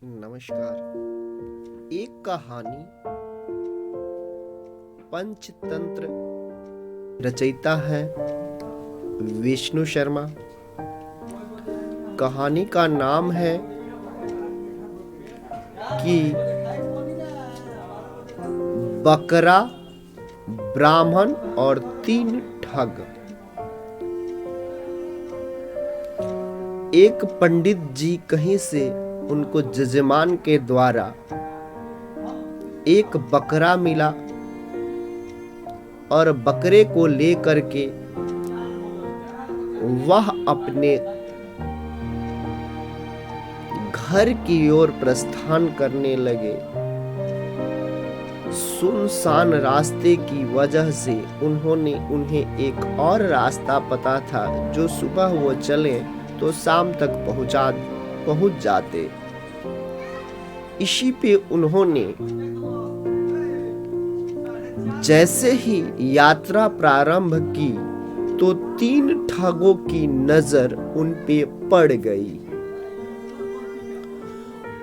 नमस्कार। एक कहानी पंचतंत्र, रचयिता है विष्णु शर्मा। कहानी का नाम है कि बकरा, ब्राह्मण और 3 ठग। एक पंडित जी कहीं से उनको जजमान के द्वारा एक बकरा मिला और बकरे को लेकर के वह अपने घर की ओर प्रस्थान करने लगे। सुनसान रास्ते की वजह से उन्हें एक और रास्ता पता था, जो सुबह वो चले तो शाम तक पहुंच जाते। इसी पे उन्होंने जैसे ही यात्रा प्रारंभ की तो 3 ठगों की नजर उन पे पड़ गई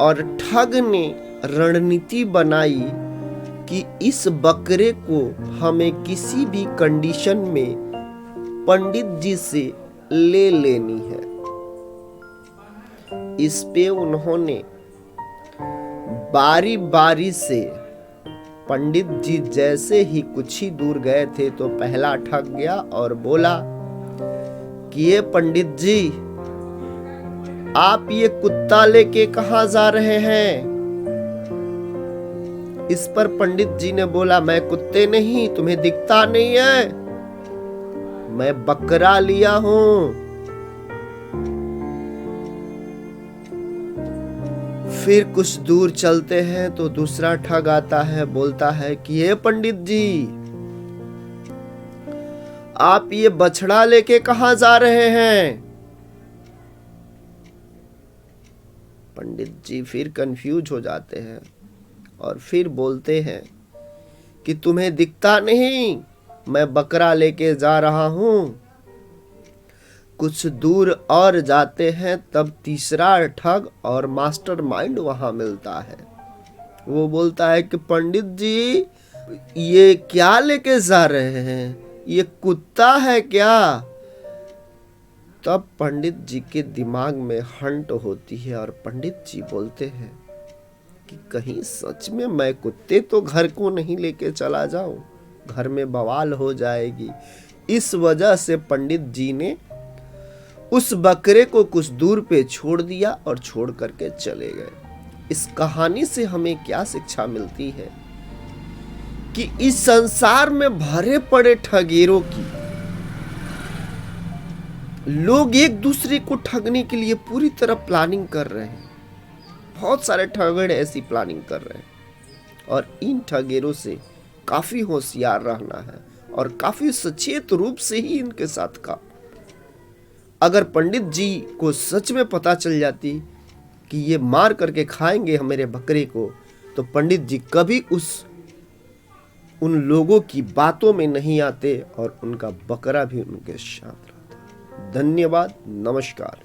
और ठग ने रणनीति बनाई कि इस बकरे को हमें किसी भी कंडीशन में पंडित जी से ले लेनी है। इस पे उन्होंने बारी बारी से, पंडित जी जैसे ही कुछ ही दूर गए थे तो पहला ठग गया और बोला कि ये पंडित जी, आप ये कुत्ता लेके कहां जा रहे हैं? इस पर पंडित जी ने बोला, मैं कुत्ते नहीं, तुम्हें दिखता नहीं है, मैं बकरा लिया हूं। फिर कुछ दूर चलते हैं तो दूसरा ठग आता है, बोलता है कि ये पंडित जी, आप ये बछड़ा लेके कहां जा रहे हैं? पंडित जी फिर कंफ्यूज हो जाते हैं और फिर बोलते हैं कि तुम्हें दिखता नहीं, मैं बकरा लेके जा रहा हूं। कुछ दूर और जाते हैं तब तीसरा ठग और मास्टरमाइंड वहां मिलता है। वो बोलता है कि पंडित जी, ये क्या लेके जा रहे हैं? ये कुत्ता है क्या? तब पंडित जी के दिमाग में हंट होती है और पंडित जी बोलते हैं कि कहीं सच में मैं कुत्ते तो घर को नहीं लेके चला जाऊं, घर में बवाल हो जाएगी। इस वजह से पंडित जी ने उस बकरे को कुछ दूर पे छोड़ दिया और छोड़ करके चले गए। इस कहानी से हमें क्या शिक्षा मिलती है कि इस संसार में भरे पड़े ठगेरों की, लोग एक दूसरे को ठगने के लिए पूरी तरह प्लानिंग कर रहे हैं। बहुत सारे ठगेड़े ऐसी प्लानिंग कर रहे हैं और इन ठगेरों से काफी होशियार रहना है और काफी सचेत रूप से ही इनके साथ का। अगर पंडित जी को सच में पता चल जाती कि ये मार करके खाएंगे मेरे बकरे को, तो पंडित जी कभी उन लोगों की बातों में नहीं आते और उनका बकरा भी उनके साथ रहता। धन्यवाद, नमस्कार।